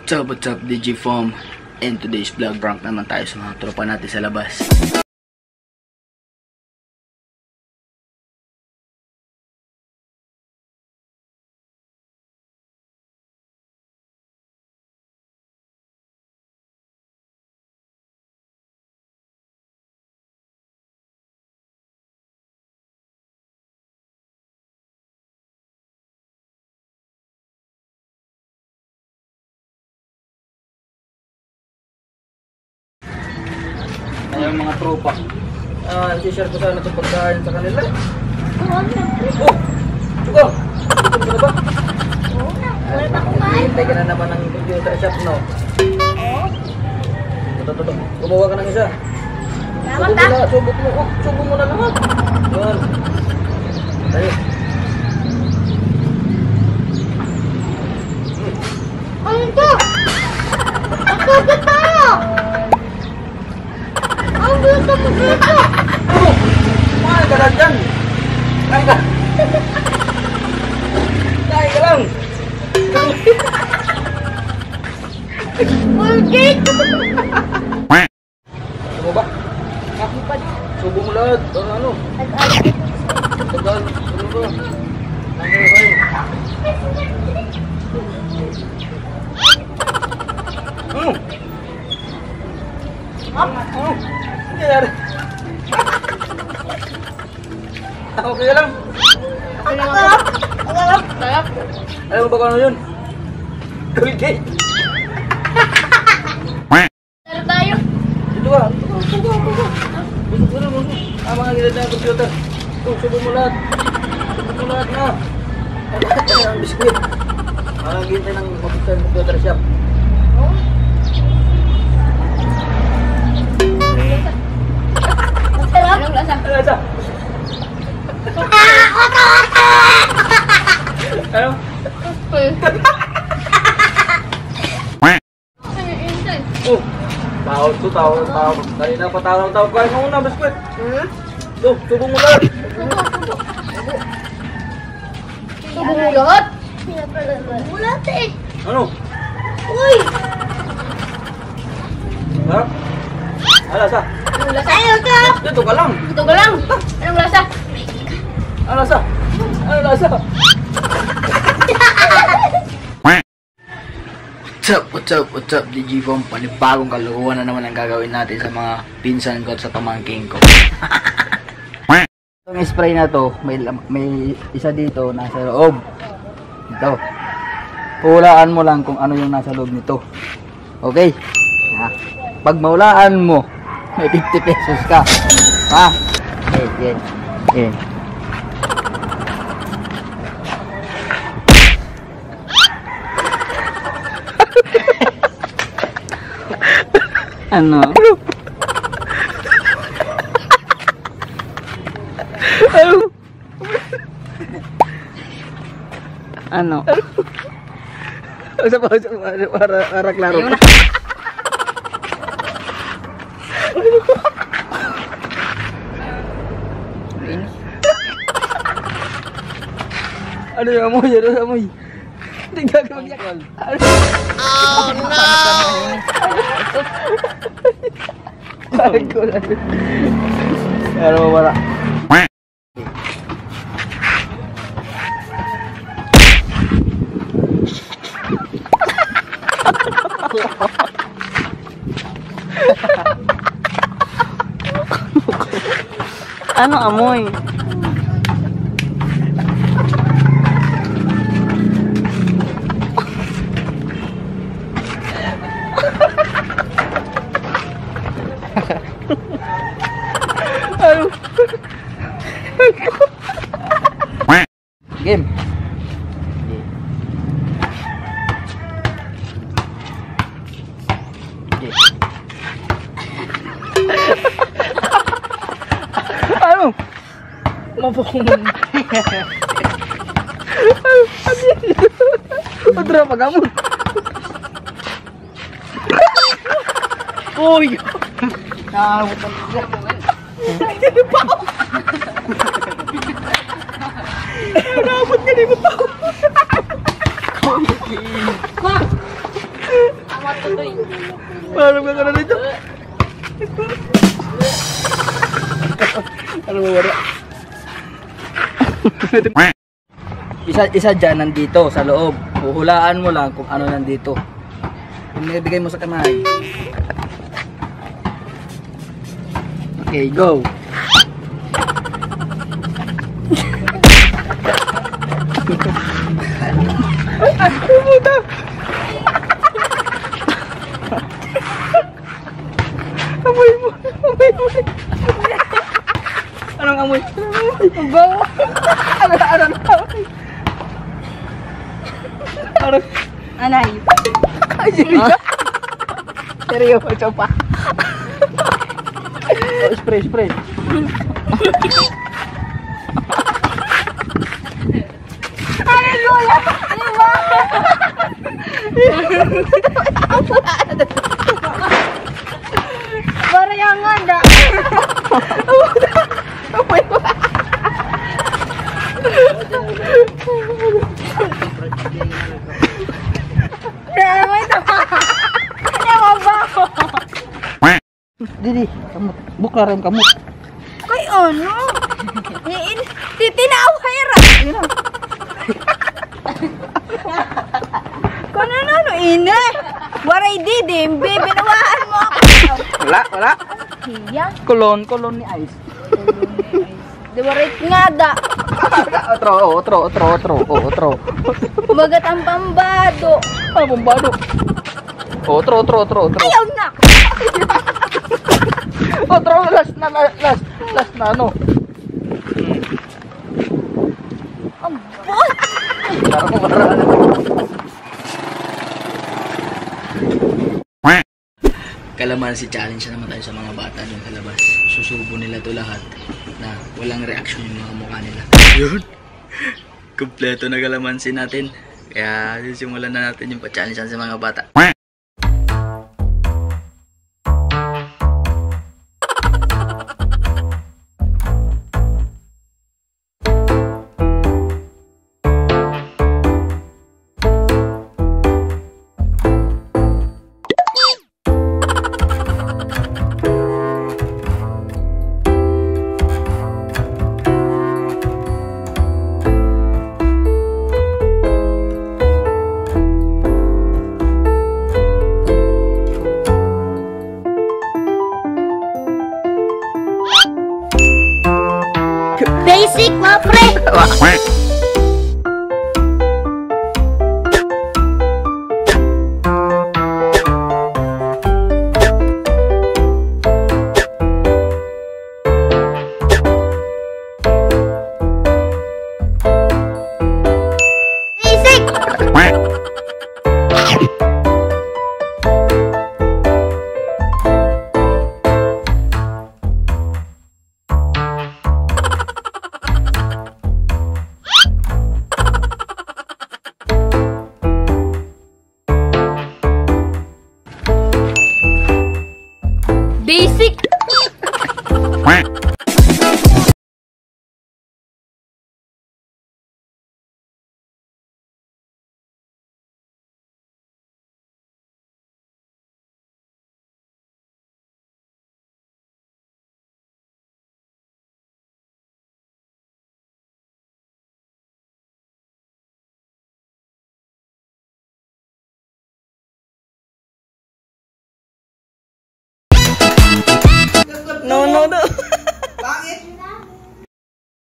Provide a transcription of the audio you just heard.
What's up, DJ Foam? And today's vlog, prank naman tayo sa mga tropa natin sa labas. Yung mga tropa. I-share ko sana itong pagkain sa kanila. Oh! Sugo! Gutom ka na ba? Oo na. Wala pa kumain. Hintay ka na naman ng computer shop, no? Oo. Ito. Gumawa ka ng isa. Salamat ah. Subo mo na naman. Yan. Tayo. Ano ito? Magkagod tayo. Ang gusto mo dito. Oh! Kumain ka lang dyan. Kain ka. Kain ka lang. Burgit. Subo ba? Subo mo lahat. Ano? Tagal. Ano ba? Kain. Hindi nangyari. Okay lang. Okay lang. Sarap. Alam mo ba kung ano yun? Colgate. Sarap tayo. Dito ka. Busog. Mga gilid na yung computer. Subo mo lahat. Na. Ang biskuit. Mga gilid na ng computer shop. Masarap. Anong lasa? Ano lasa? Ano? Oh, tawag. Kanina pa tawag. Kain mo muna, biskuit. Subo mo lahat. Subo mo lahat? Subo mo lahat eh. Ano? Uy! Ha? Ano lasa? Anong lasa? Ayaw ka! Dito ka lang. Ito ka lang. Anong lasa? Ano lasa? What's up, DJ Foam? Panibagong kalukuhan na naman ang gagawin natin sa mga pinsan ko at sa pamangking ko. Itong spray na to, may isa dito nasa loob. Ito. Hulaan mo lang kung ano yung nasa loob nito. Okay? Pag maulaan mo, may 50 pesos ka. Ha? Okay. Ano? Ano? Para klaro. Ano yung amoy? Hindi gagawin. Oh no! Ano mo wala? Ano amoy? Game. Ano? Mapukong. Padra pagamot. Uy. Nakakabutan ko. Hindi pa ako. Nakabot ka, di ba pa ako? Parang ka na dito. Ano mo wala? Isa dyan nandito sa loob. Huhulaan mo lang kung ano nandito. Ibigay mo sa kamay. Okay, go. Puta. Amoy mo. Amoy mo. Anong amoy? Ang bango. Ano? Anay. Ay, seryo? Seryo, chopa. Oh, spray. Hallelujah! Ano ba? Barayangan da. Didi, kamot. Bukla rin kamot. Kay ano? Titinaw hera. Kung ano ine? Waray didim, bibinawahan mo ako. Wala. Hiya. Kolon ni Ice. Di waray nga da. Otro. Magat ang pambado. Ah, bombado. Otro. Ayaw na. Otro, last na ano. Ambot. Kalamansi challenge na naman tayo sa mga bata yung kalabas. Susubo nila to lahat na walang reaction yung mga mukha nila. Yun. Kompleto na kalamansi natin. Kaya sisimulan na natin yung pa-challenge sa mga bata. Basic, mga pre.